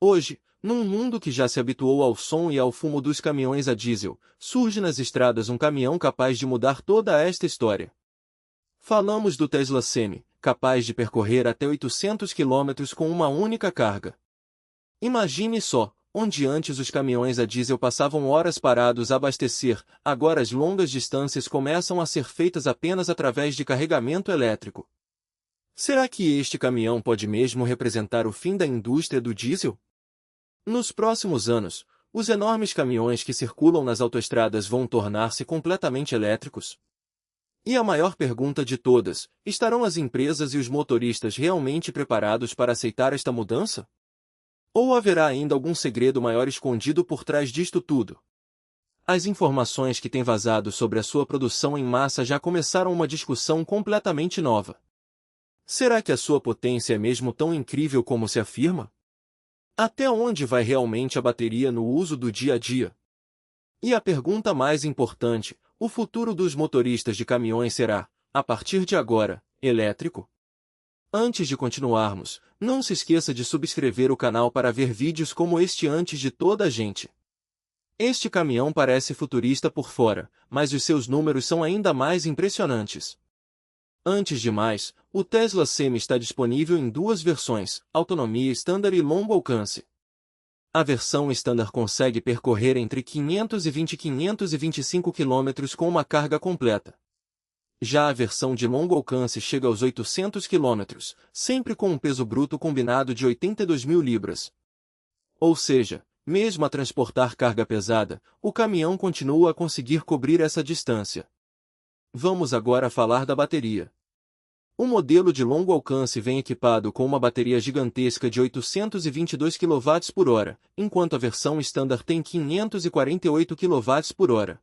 Hoje, num mundo que já se habituou ao som e ao fumo dos caminhões a diesel, surge nas estradas um caminhão capaz de mudar toda esta história. Falamos do Tesla Semi, capaz de percorrer até 800 quilômetros com uma única carga. Imagine só, onde antes os caminhões a diesel passavam horas parados a abastecer, agora as longas distâncias começam a ser feitas apenas através de carregamento elétrico. Será que este caminhão pode mesmo representar o fim da indústria do diesel? Nos próximos anos, os enormes caminhões que circulam nas autoestradas vão tornar-se completamente elétricos? E a maior pergunta de todas, estarão as empresas e os motoristas realmente preparados para aceitar esta mudança? Ou haverá ainda algum segredo maior escondido por trás disto tudo? As informações que têm vazado sobre a sua produção em massa já começaram uma discussão completamente nova. Será que a sua potência é mesmo tão incrível como se afirma? Até onde vai realmente a bateria no uso do dia a dia? E a pergunta mais importante, o futuro dos motoristas de caminhões será, a partir de agora, elétrico? Antes de continuarmos, não se esqueça de subscrever o canal para ver vídeos como este antes de toda a gente. Este caminhão parece futurista por fora, mas os seus números são ainda mais impressionantes. Antes de mais, o Tesla Semi está disponível em duas versões, autonomia Standard e longo alcance. A versão Standard consegue percorrer entre 520 e 525 km com uma carga completa. Já a versão de longo alcance chega aos 800 km, sempre com um peso bruto combinado de 82.000 libras. Ou seja, mesmo a transportar carga pesada, o caminhão continua a conseguir cobrir essa distância. Vamos agora falar da bateria. O modelo de longo alcance vem equipado com uma bateria gigantesca de 822 kWh, enquanto a versão Standard tem 548 kWh.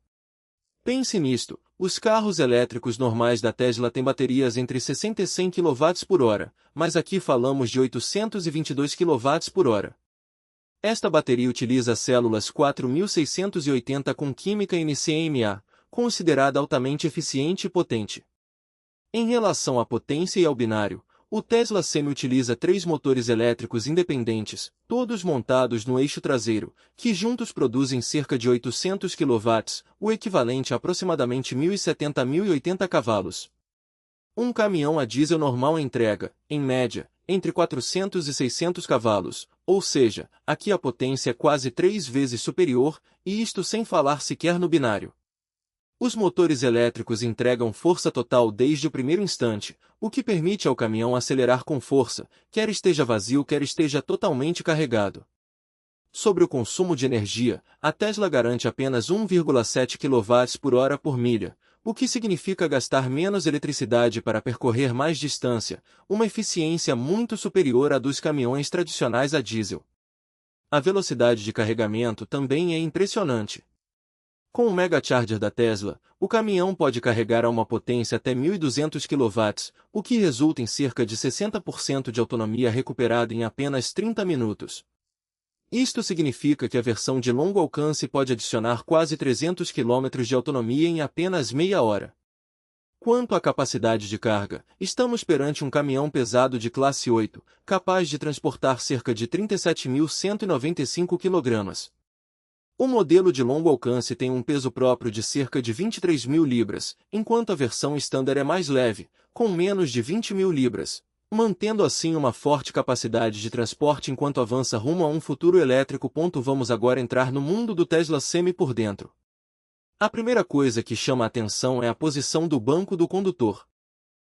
Pense nisto, os carros elétricos normais da Tesla têm baterias entre 60 e 100 kWh, mas aqui falamos de 822 kWh. Esta bateria utiliza células 4680 com química NCMA, considerada altamente eficiente e potente. Em relação à potência e ao binário, o Tesla Semi utiliza 3 motores elétricos independentes, todos montados no eixo traseiro, que juntos produzem cerca de 800 kW, o equivalente a aproximadamente 1.070 a 1.080 cavalos. Um caminhão a diesel normal entrega, em média, entre 400 e 600 cavalos, ou seja, aqui a potência é quase 3 vezes superior, e isto sem falar sequer no binário. Os motores elétricos entregam força total desde o primeiro instante, o que permite ao caminhão acelerar com força, quer esteja vazio quer esteja totalmente carregado. Sobre o consumo de energia, a Tesla garante apenas 1,7 kWh por milha, o que significa gastar menos eletricidade para percorrer mais distância, uma eficiência muito superior à dos caminhões tradicionais a diesel. A velocidade de carregamento também é impressionante. Com o Mega Charger da Tesla, o caminhão pode carregar a uma potência até 1.200 kW, o que resulta em cerca de 60% de autonomia recuperada em apenas 30 minutos. Isto significa que a versão de longo alcance pode adicionar quase 300 km de autonomia em apenas meia hora. Quanto à capacidade de carga, estamos perante um caminhão pesado de classe 8, capaz de transportar cerca de 37.195 kg. O modelo de longo alcance tem um peso próprio de cerca de 23.000 libras, enquanto a versão Standard é mais leve, com menos de 20.000 libras, mantendo assim uma forte capacidade de transporte enquanto avança rumo a um futuro elétrico. Vamos agora entrar no mundo do Tesla Semi por dentro. A primeira coisa que chama a atenção é a posição do banco do condutor.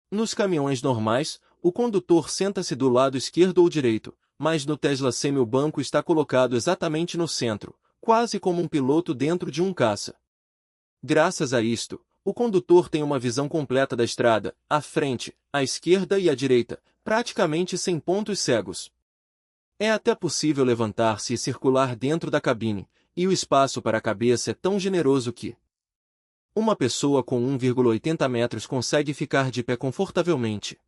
Nos caminhões normais, o condutor senta-se do lado esquerdo ou direito, mas no Tesla Semi o banco está colocado exatamente no centro, quase como um piloto dentro de um caça. Graças a isto, o condutor tem uma visão completa da estrada, à frente, à esquerda e à direita, praticamente sem pontos cegos. É até possível levantar-se e circular dentro da cabine, e o espaço para a cabeça é tão generoso que uma pessoa com 1,80 metros consegue ficar de pé confortavelmente.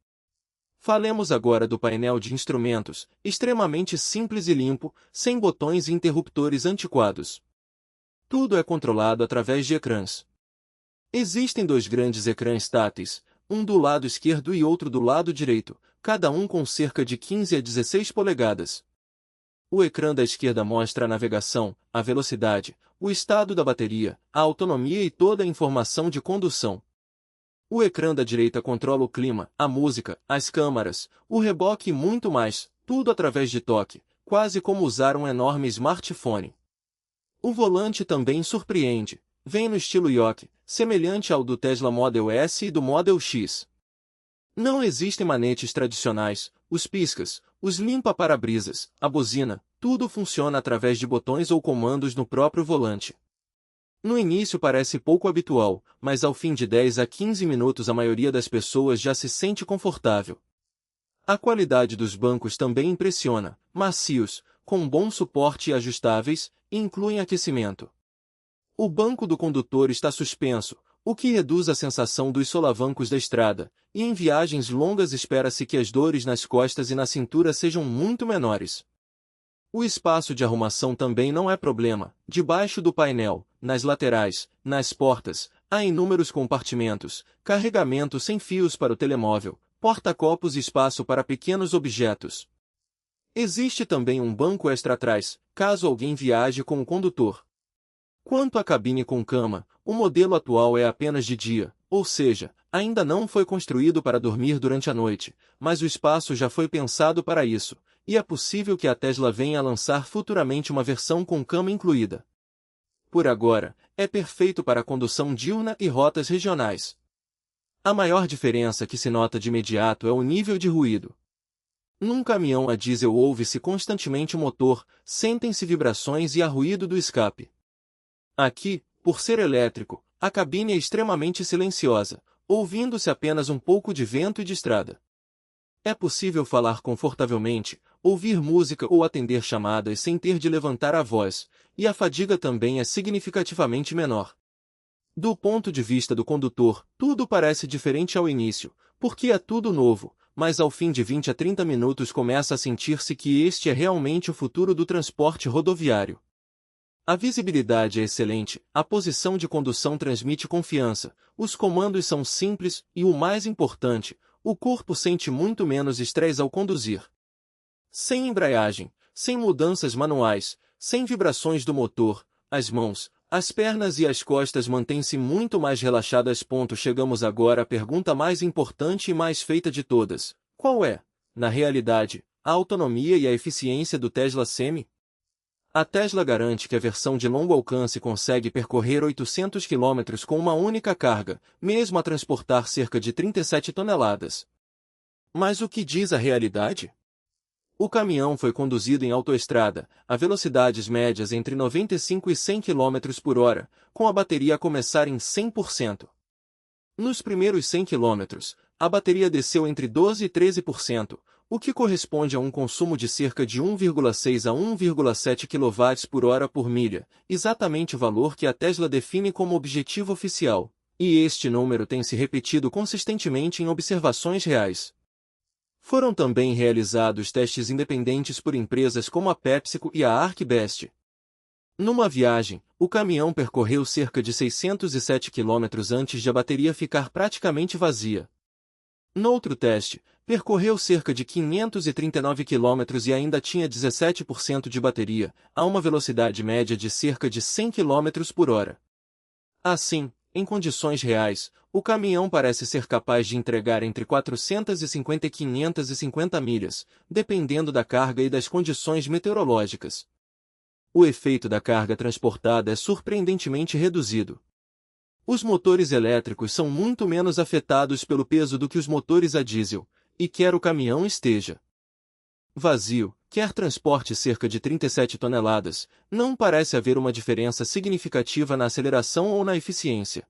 Falemos agora do painel de instrumentos, extremamente simples e limpo, sem botões e interruptores antiquados. Tudo é controlado através de ecrãs. Existem 2 grandes ecrãs táteis, um do lado esquerdo e outro do lado direito, cada um com cerca de 15 a 16 polegadas. O ecrã da esquerda mostra a navegação, a velocidade, o estado da bateria, a autonomia e toda a informação de condução. O ecrã da direita controla o clima, a música, as câmaras, o reboque e muito mais, tudo através de toque, quase como usar um enorme smartphone. O volante também surpreende. Vem no estilo Yoke, semelhante ao do Tesla Model S e do Model X. Não existem manetes tradicionais, os piscas, os limpa-para-brisas, a buzina, tudo funciona através de botões ou comandos no próprio volante. No início parece pouco habitual, mas ao fim de 10 a 15 minutos a maioria das pessoas já se sente confortável. A qualidade dos bancos também impressiona, macios, com bom suporte e ajustáveis, e incluem aquecimento. O banco do condutor está suspenso, o que reduz a sensação dos solavancos da estrada, e em viagens longas espera-se que as dores nas costas e na cintura sejam muito menores. O espaço de arrumação também não é problema. Debaixo do painel, nas laterais, nas portas, há inúmeros compartimentos, carregamento sem fios para o telemóvel, porta-copos e espaço para pequenos objetos. Existe também um banco extra atrás, caso alguém viaje com o condutor. Quanto à cabine com cama, o modelo atual é apenas de dia, ou seja, ainda não foi construído para dormir durante a noite, mas o espaço já foi pensado para isso, e é possível que a Tesla venha a lançar futuramente uma versão com cama incluída. Por agora, é perfeito para condução diurna e rotas regionais. A maior diferença que se nota de imediato é o nível de ruído. Num caminhão a diesel ouve-se constantemente o motor, sentem-se vibrações e há ruído do escape. Aqui, por ser elétrico, a cabine é extremamente silenciosa, ouvindo-se apenas um pouco de vento e de estrada. É possível falar confortavelmente, ouvir música ou atender chamadas sem ter de levantar a voz, e a fadiga também é significativamente menor. Do ponto de vista do condutor, tudo parece diferente ao início, porque é tudo novo, mas ao fim de 20 a 30 minutos começa a sentir-se que este é realmente o futuro do transporte rodoviário. A visibilidade é excelente, a posição de condução transmite confiança, os comandos são simples e, o mais importante, o corpo sente muito menos estresse ao conduzir. Sem embreagem, sem mudanças manuais, sem vibrações do motor, as mãos, as pernas e as costas mantêm-se muito mais relaxadas. Chegamos agora à pergunta mais importante e mais feita de todas. Qual é, na realidade, a autonomia e a eficiência do Tesla Semi? A Tesla garante que a versão de longo alcance consegue percorrer 800 km com uma única carga, mesmo a transportar cerca de 37 toneladas. Mas o que diz a realidade? O caminhão foi conduzido em autoestrada, a velocidades médias entre 95 e 100 km por hora, com a bateria a começar em 100%. Nos primeiros 100 km, a bateria desceu entre 12 e 13%, o que corresponde a um consumo de cerca de 1,6 a 1,7 kW por hora por milha, exatamente o valor que a Tesla define como objetivo oficial, e este número tem se repetido consistentemente em observações reais. Foram também realizados testes independentes por empresas como a PepsiCo e a ArcBest. Numa viagem, o caminhão percorreu cerca de 607 km antes de a bateria ficar praticamente vazia. Noutro teste, percorreu cerca de 539 km e ainda tinha 17% de bateria, a uma velocidade média de cerca de 100 km por hora. Assim, em condições reais, o caminhão parece ser capaz de entregar entre 450 e 550 milhas, dependendo da carga e das condições meteorológicas. O efeito da carga transportada é surpreendentemente reduzido. Os motores elétricos são muito menos afetados pelo peso do que os motores a diesel, e quer o caminhão esteja vazio, quer transporte cerca de 37 toneladas, não parece haver uma diferença significativa na aceleração ou na eficiência.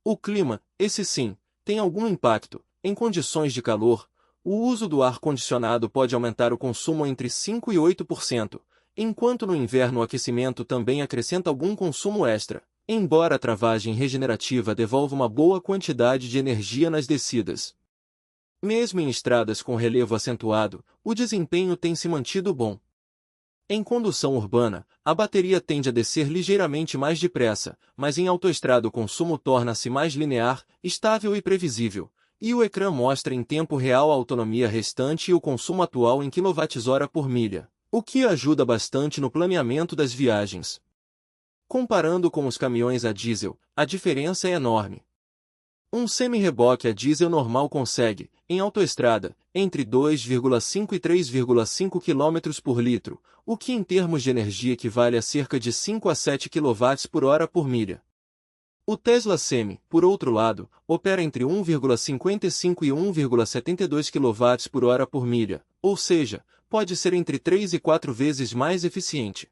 O clima, esse sim, tem algum impacto. Em condições de calor, o uso do ar-condicionado pode aumentar o consumo entre 5 e 8%, enquanto no inverno o aquecimento também acrescenta algum consumo extra, embora a travagem regenerativa devolva uma boa quantidade de energia nas descidas. Mesmo em estradas com relevo acentuado, o desempenho tem se mantido bom. Em condução urbana, a bateria tende a descer ligeiramente mais depressa, mas em autoestrada o consumo torna-se mais linear, estável e previsível, e o ecrã mostra em tempo real a autonomia restante e o consumo atual em kWh por milha. o que ajuda bastante no planeamento das viagens. Comparando com os caminhões a diesel, a diferença é enorme. Um semi-reboque a diesel normal consegue, em autoestrada, entre 2,5 e 3,5 km por litro, o que em termos de energia equivale a cerca de 5 a 7 kWh por milha. O Tesla Semi, por outro lado, opera entre 1,55 e 1,72 kWh por milha, ou seja, pode ser entre 3 e 4 vezes mais eficiente.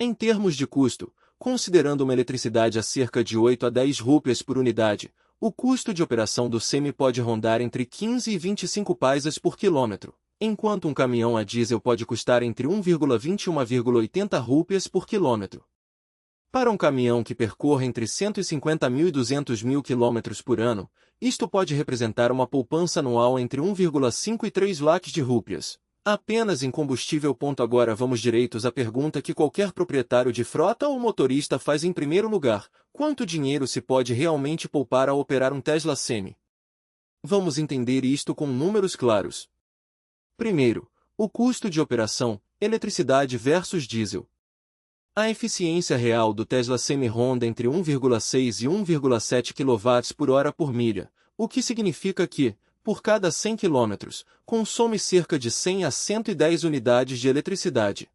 Em termos de custo, considerando uma eletricidade a cerca de 8 a 10 rúpias por unidade, o custo de operação do Semi pode rondar entre 15 e 25 paisas por quilômetro, enquanto um caminhão a diesel pode custar entre 1,20 e 1,80 rúpias por quilômetro. Para um caminhão que percorre entre 150 mil e 200 mil quilômetros por ano, isto pode representar uma poupança anual entre 1,5 e 3 lakhs de rúpias. Apenas em combustível. Agora vamos direitos à pergunta que qualquer proprietário de frota ou motorista faz em primeiro lugar: quanto dinheiro se pode realmente poupar ao operar um Tesla Semi? Vamos entender isto com números claros. Primeiro, o custo de operação, eletricidade versus diesel. A eficiência real do Tesla Semi ronda entre 1,6 e 1,7 kWh por milha, o que significa que, por cada 100 km, consome cerca de 100 a 110 unidades de eletricidade.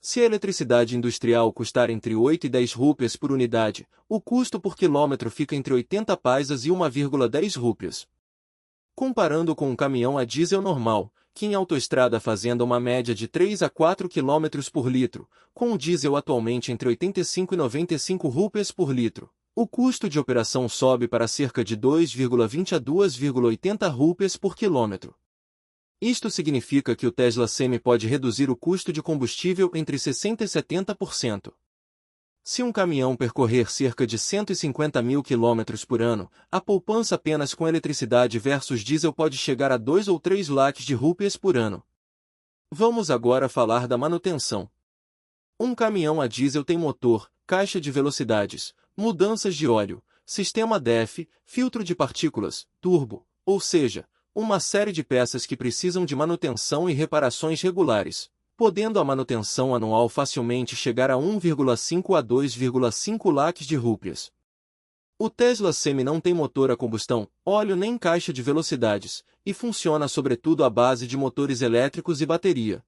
Se a eletricidade industrial custar entre 8 e 10 rúpias por unidade, o custo por quilômetro fica entre 80 paisas e 1,10 rúpias. Comparando com um caminhão a diesel normal, que em autoestrada fazendo uma média de 3 a 4 km por litro, com o diesel atualmente entre 85 e 95 rúpias por litro, o custo de operação sobe para cerca de 2,20 a 2,80 rúpias por quilômetro. Isto significa que o Tesla Semi pode reduzir o custo de combustível entre 60% e 70%. Se um caminhão percorrer cerca de 150 mil quilômetros por ano, a poupança apenas com eletricidade versus diesel pode chegar a 2 ou 3 lakhs de rúpias por ano. Vamos agora falar da manutenção. Um caminhão a diesel tem motor, caixa de velocidades, mudanças de óleo, sistema DEF, filtro de partículas, turbo, ou seja, uma série de peças que precisam de manutenção e reparações regulares, podendo a manutenção anual facilmente chegar a 1,5 a 2,5 lakhs de rúpias. O Tesla Semi não tem motor a combustão, óleo nem caixa de velocidades, e funciona sobretudo à base de motores elétricos e bateria.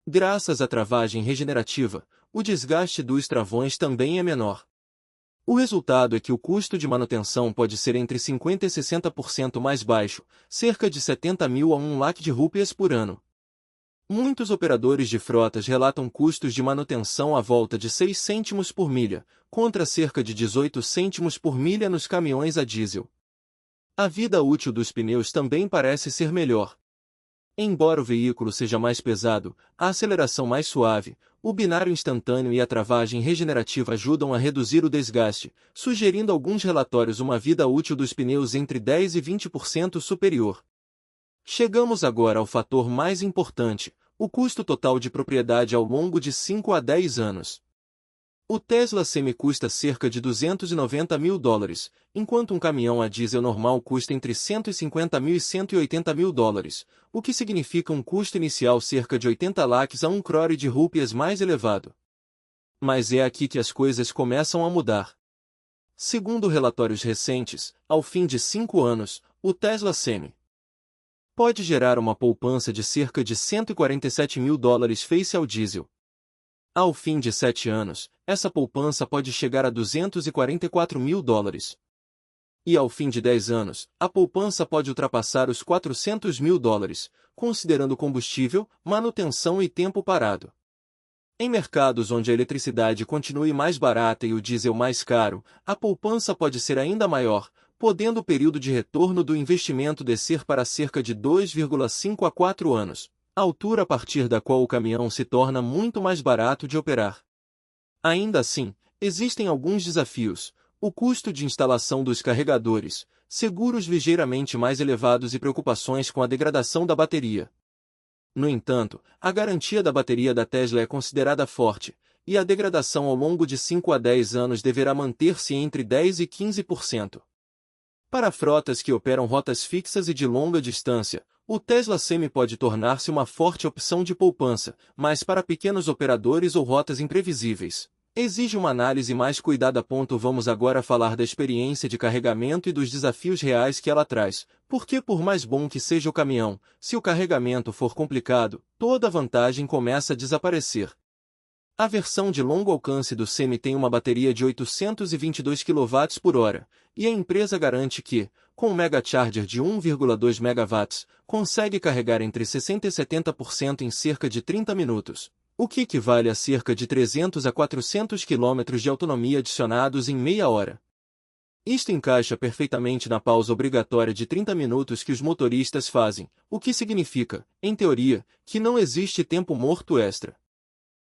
Graças à travagem regenerativa, o desgaste dos travões também é menor. O resultado é que o custo de manutenção pode ser entre 50% e 60% mais baixo, cerca de 70 mil a 1 lakh de rúpias por ano. Muitos operadores de frotas relatam custos de manutenção à volta de 6 cêntimos por milha, contra cerca de 18 cêntimos por milha nos caminhões a diesel. A vida útil dos pneus também parece ser melhor. Embora o veículo seja mais pesado, a aceleração mais suave, o binário instantâneo e a travagem regenerativa ajudam a reduzir o desgaste, sugerindo alguns relatórios uma vida útil dos pneus entre 10 e 20% superior. Chegamos agora ao fator mais importante, o custo total de propriedade ao longo de 5 a 10 anos. O Tesla Semi custa cerca de 290 mil dólares, enquanto um caminhão a diesel normal custa entre 150 mil e 180 mil dólares, o que significa um custo inicial cerca de 80 lakhs a 1 crore de rúpias mais elevado. Mas é aqui que as coisas começam a mudar. Segundo relatórios recentes, ao fim de 5 anos, o Tesla Semi pode gerar uma poupança de cerca de 147 mil dólares face ao diesel. Ao fim de 7 anos, essa poupança pode chegar a 244 mil dólares. E ao fim de 10 anos, a poupança pode ultrapassar os 400 mil dólares, considerando combustível, manutenção e tempo parado. Em mercados onde a eletricidade continue mais barata e o diesel mais caro, a poupança pode ser ainda maior, podendo o período de retorno do investimento descer para cerca de 2,5 a 4 anos. Altura a partir da qual o caminhão se torna muito mais barato de operar. Ainda assim, existem alguns desafios: o custo de instalação dos carregadores, seguros ligeiramente mais elevados e preocupações com a degradação da bateria. No entanto, a garantia da bateria da Tesla é considerada forte, e a degradação ao longo de 5 a 10 anos deverá manter-se entre 10 e 15%. Para frotas que operam rotas fixas e de longa distância, O Tesla Semi pode tornar-se uma forte opção de poupança, mas para pequenos operadores ou rotas imprevisíveis, exige uma análise mais cuidada. Vamos agora falar da experiência de carregamento e dos desafios reais que ela traz, porque por mais bom que seja o caminhão, se o carregamento for complicado, toda a vantagem começa a desaparecer. A versão de longo alcance do Semi tem uma bateria de 822 kWh, e a empresa garante que, com um Mega Charger de 1,2 MW, consegue carregar entre 60% e 70% em cerca de 30 minutos, o que equivale a cerca de 300 a 400 km de autonomia adicionados em meia hora. Isto encaixa perfeitamente na pausa obrigatória de 30 minutos que os motoristas fazem, o que significa, em teoria, que não existe tempo morto extra.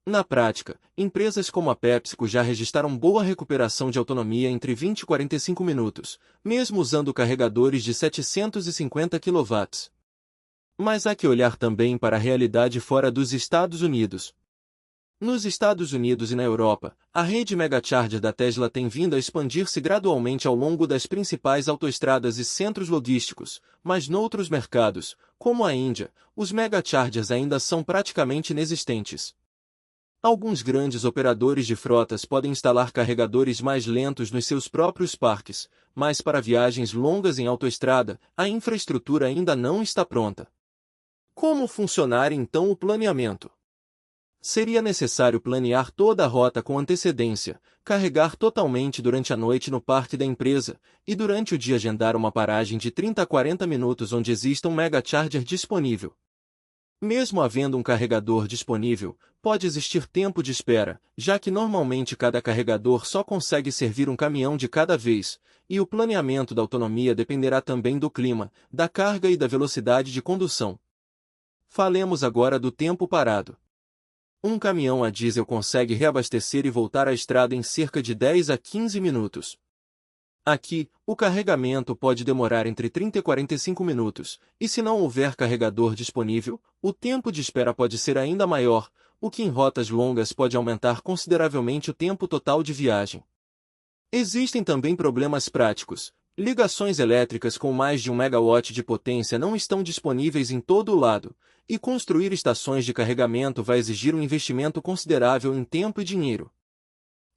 Na prática, empresas como a PepsiCo já registraram boa recuperação de autonomia entre 20 e 45 minutos, mesmo usando carregadores de 750 kW. Mas há que olhar também para a realidade fora dos Estados Unidos. Nos Estados Unidos e na Europa, a rede Megacharger da Tesla tem vindo a expandir-se gradualmente ao longo das principais autoestradas e centros logísticos, mas noutros mercados, como a Índia, os Megachargers ainda são praticamente inexistentes. Alguns grandes operadores de frotas podem instalar carregadores mais lentos nos seus próprios parques, mas para viagens longas em autoestrada, a infraestrutura ainda não está pronta. Como funcionar então o planeamento? Seria necessário planear toda a rota com antecedência, carregar totalmente durante a noite no parque da empresa, e durante o dia agendar uma paragem de 30 a 40 minutos onde exista um Megacharger disponível. Mesmo havendo um carregador disponível, pode existir tempo de espera, já que normalmente cada carregador só consegue servir um caminhão de cada vez, e o planeamento da autonomia dependerá também do clima, da carga e da velocidade de condução. Falemos agora do tempo parado. Um caminhão a diesel consegue reabastecer e voltar à estrada em cerca de 10 a 15 minutos. Aqui, o carregamento pode demorar entre 30 e 45 minutos, e se não houver carregador disponível, o tempo de espera pode ser ainda maior, o que em rotas longas pode aumentar consideravelmente o tempo total de viagem. Existem também problemas práticos. Ligações elétricas com mais de 1 MW de potência não estão disponíveis em todo o lado, e construir estações de carregamento vai exigir um investimento considerável em tempo e dinheiro.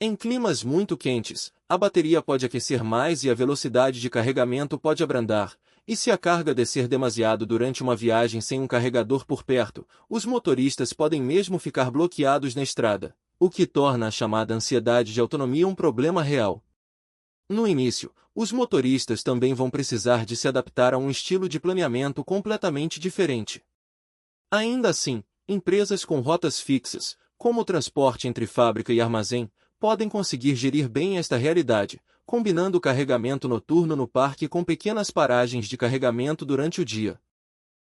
Em climas muito quentes, a bateria pode aquecer mais e a velocidade de carregamento pode abrandar, e se a carga descer demasiado durante uma viagem sem um carregador por perto, os motoristas podem mesmo ficar bloqueados na estrada, o que torna a chamada ansiedade de autonomia um problema real. No início, os motoristas também vão precisar de se adaptar a um estilo de planeamento completamente diferente. Ainda assim, empresas com rotas fixas, como o transporte entre fábrica e armazém, podem conseguir gerir bem esta realidade, combinando o carregamento noturno no parque com pequenas paragens de carregamento durante o dia.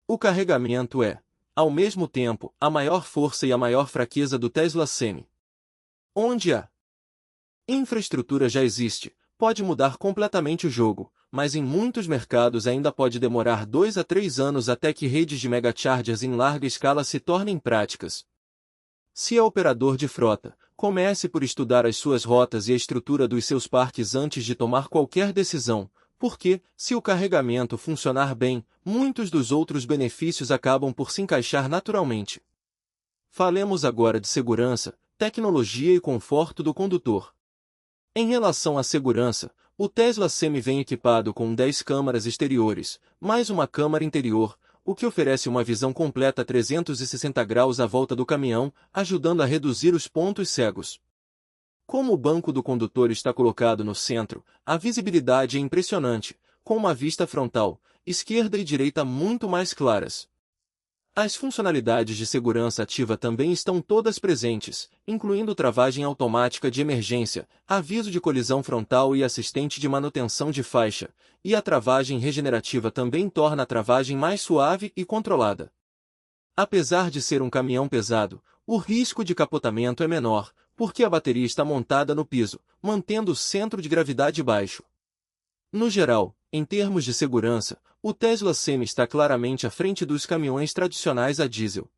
O carregamento é, ao mesmo tempo, a maior força e a maior fraqueza do Tesla Semi. Onde a infraestrutura já existe, pode mudar completamente o jogo, mas em muitos mercados ainda pode demorar 2 a 3 anos até que redes de megachargers em larga escala se tornem práticas. Se é operador de frota, comece por estudar as suas rotas e a estrutura dos seus parques antes de tomar qualquer decisão, porque, se o carregamento funcionar bem, muitos dos outros benefícios acabam por se encaixar naturalmente. Falemos agora de segurança, tecnologia e conforto do condutor. Em relação à segurança, o Tesla Semi vem equipado com 10 câmaras exteriores, mais uma câmara interior, o que oferece uma visão completa a 360 graus à volta do caminhão, ajudando a reduzir os pontos cegos. Como o banco do condutor está colocado no centro, a visibilidade é impressionante, com uma vista frontal, esquerda e direita muito mais claras. As funcionalidades de segurança ativa também estão todas presentes, incluindo travagem automática de emergência, aviso de colisão frontal e assistente de manutenção de faixa, e a travagem regenerativa também torna a travagem mais suave e controlada. Apesar de ser um caminhão pesado, o risco de capotamento é menor, porque a bateria está montada no piso, mantendo o centro de gravidade baixo. No geral, em termos de segurança, o Tesla Semi está claramente à frente dos caminhões tradicionais a diesel.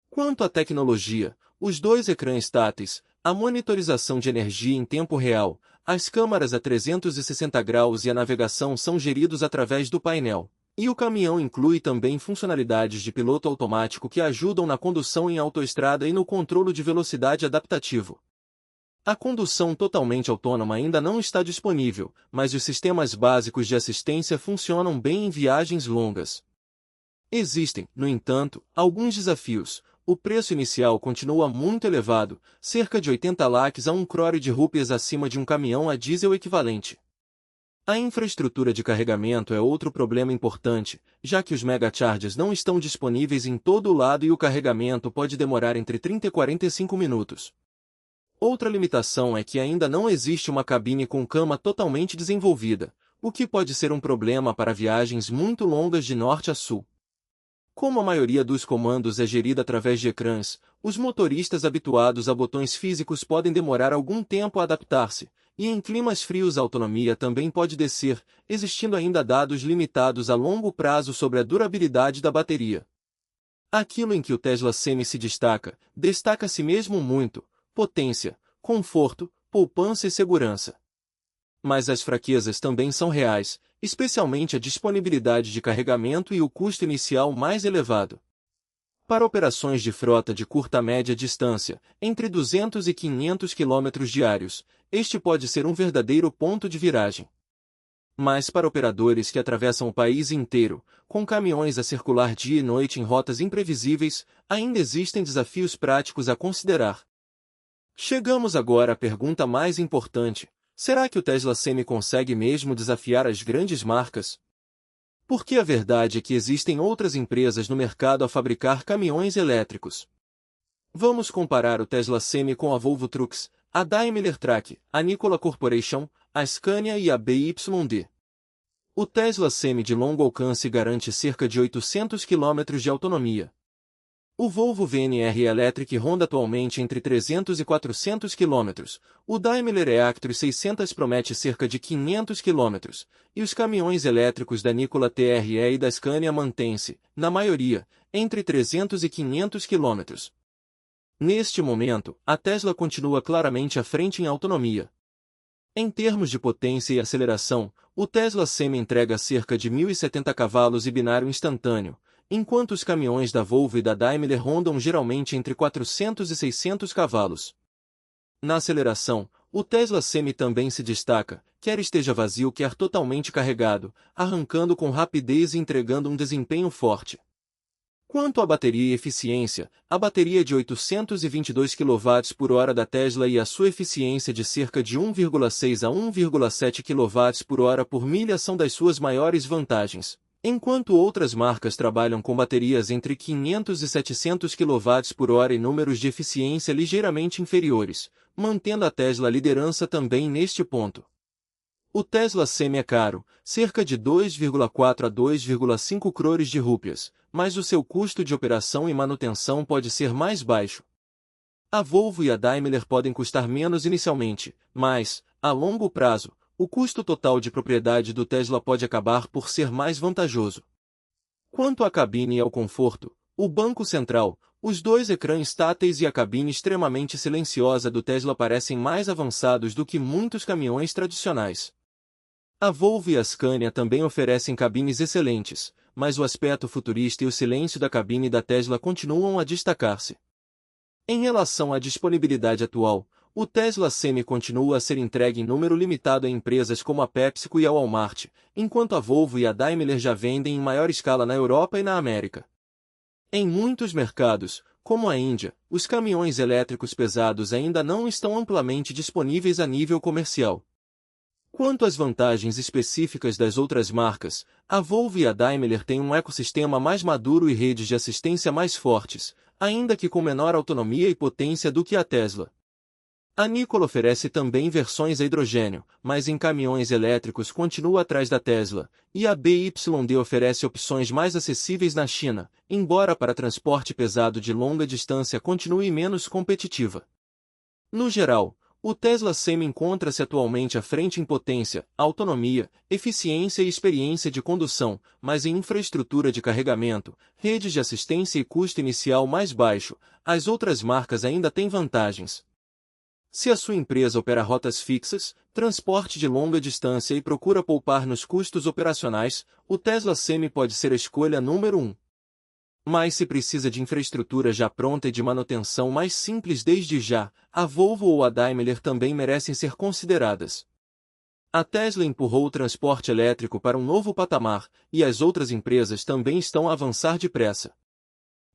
Quanto à tecnologia, os 2 ecrãs táteis, a monitorização de energia em tempo real, as câmaras a 360 graus e a navegação são geridos através do painel, E o caminhão inclui também funcionalidades de piloto automático que ajudam na condução em autoestrada e no controle de velocidade adaptativo. A condução totalmente autônoma ainda não está disponível, mas os sistemas básicos de assistência funcionam bem em viagens longas. Existem, no entanto, alguns desafios. O preço inicial continua muito elevado, cerca de 80 lakhs a 1 crore de rúpias acima de um caminhão a diesel equivalente. A infraestrutura de carregamento é outro problema importante, já que os megachargers não estão disponíveis em todo o lado e o carregamento pode demorar entre 30 e 45 minutos. Outra limitação é que ainda não existe uma cabine com cama totalmente desenvolvida, o que pode ser um problema para viagens muito longas de norte a sul. Como a maioria dos comandos é gerida através de ecrãs, os motoristas habituados a botões físicos podem demorar algum tempo a adaptar-se, e em climas frios a autonomia também pode descer, existindo ainda dados limitados a longo prazo sobre a durabilidade da bateria. Aquilo em que o Tesla Semi se destaca-se mesmo muito: potência, conforto, poupança e segurança. Mas as fraquezas também são reais, especialmente a disponibilidade de carregamento e o custo inicial mais elevado. Para operações de frota de curta a média distância, entre 200 e 500 km diários, este pode ser um verdadeiro ponto de viragem. Mas para operadores que atravessam o país inteiro, com caminhões a circular dia e noite em rotas imprevisíveis, ainda existem desafios práticos a considerar. Chegamos agora à pergunta mais importante: será que o Tesla Semi consegue mesmo desafiar as grandes marcas? Porque a verdade é que existem outras empresas no mercado a fabricar caminhões elétricos. Vamos comparar o Tesla Semi com a Volvo Trucks, a Daimler Truck, a Nikola Corporation, a Scania e a BYD. O Tesla Semi de longo alcance garante cerca de 800 km de autonomia. O Volvo VNR Electric ronda atualmente entre 300 e 400 km, o Daimler eActros 600 promete cerca de 500 km, e os caminhões elétricos da Nikola TRE e da Scania mantêm-se, na maioria, entre 300 e 500 km. Neste momento, a Tesla continua claramente à frente em autonomia. Em termos de potência e aceleração, o Tesla Semi entrega cerca de 1.070 cavalos e binário instantâneo, enquanto os caminhões da Volvo e da Daimler rondam geralmente entre 400 e 600 cavalos. Na aceleração, o Tesla Semi também se destaca, quer esteja vazio quer totalmente carregado, arrancando com rapidez e entregando um desempenho forte. Quanto à bateria e eficiência, a bateria de 822 kWh da Tesla e a sua eficiência de cerca de 1,6 a 1,7 kWh por milha são das suas maiores vantagens. Enquanto outras marcas trabalham com baterias entre 500 e 700 kWh e números de eficiência ligeiramente inferiores, mantendo a Tesla a liderança também neste ponto. O Tesla Semi é caro, cerca de 2,4 a 2,5 crores de rúpias, mas o seu custo de operação e manutenção pode ser mais baixo. A Volvo e a Daimler podem custar menos inicialmente, mas, a longo prazo, o custo total de propriedade do Tesla pode acabar por ser mais vantajoso. Quanto à cabine e ao conforto, o banco central, os dois ecrãs táteis e a cabine extremamente silenciosa do Tesla parecem mais avançados do que muitos caminhões tradicionais. A Volvo e a Scania também oferecem cabines excelentes, mas o aspecto futurista e o silêncio da cabine da Tesla continuam a destacar-se. Em relação à disponibilidade atual, o Tesla Semi continua a ser entregue em número limitado a empresas como a PepsiCo e a Walmart, enquanto a Volvo e a Daimler já vendem em maior escala na Europa e na América. Em muitos mercados, como a Índia, os caminhões elétricos pesados ainda não estão amplamente disponíveis a nível comercial. Quanto às vantagens específicas das outras marcas, a Volvo e a Daimler têm um ecossistema mais maduro e redes de assistência mais fortes, ainda que com menor autonomia e potência do que a Tesla. A Nikola oferece também versões a hidrogênio, mas em caminhões elétricos continua atrás da Tesla, e a BYD oferece opções mais acessíveis na China, embora para transporte pesado de longa distância continue menos competitiva. No geral, o Tesla Semi encontra-se atualmente à frente em potência, autonomia, eficiência e experiência de condução, mas em infraestrutura de carregamento, redes de assistência e custo inicial mais baixo, as outras marcas ainda têm vantagens. Se a sua empresa opera rotas fixas, transporte de longa distância e procura poupar nos custos operacionais, o Tesla Semi pode ser a escolha número 1. Mas se precisa de infraestrutura já pronta e de manutenção mais simples desde já, a Volvo ou a Daimler também merecem ser consideradas. A Tesla empurrou o transporte elétrico para um novo patamar, e as outras empresas também estão a avançar depressa.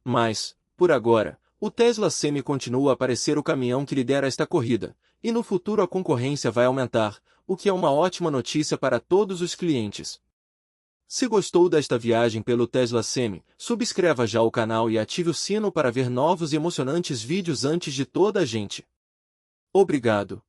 Mas, por agora, o Tesla Semi continua a parecer o caminhão que lidera esta corrida, e no futuro a concorrência vai aumentar, o que é uma ótima notícia para todos os clientes. Se gostou desta viagem pelo Tesla Semi, subscreva já o canal e ative o sino para ver novos e emocionantes vídeos antes de toda a gente. Obrigado.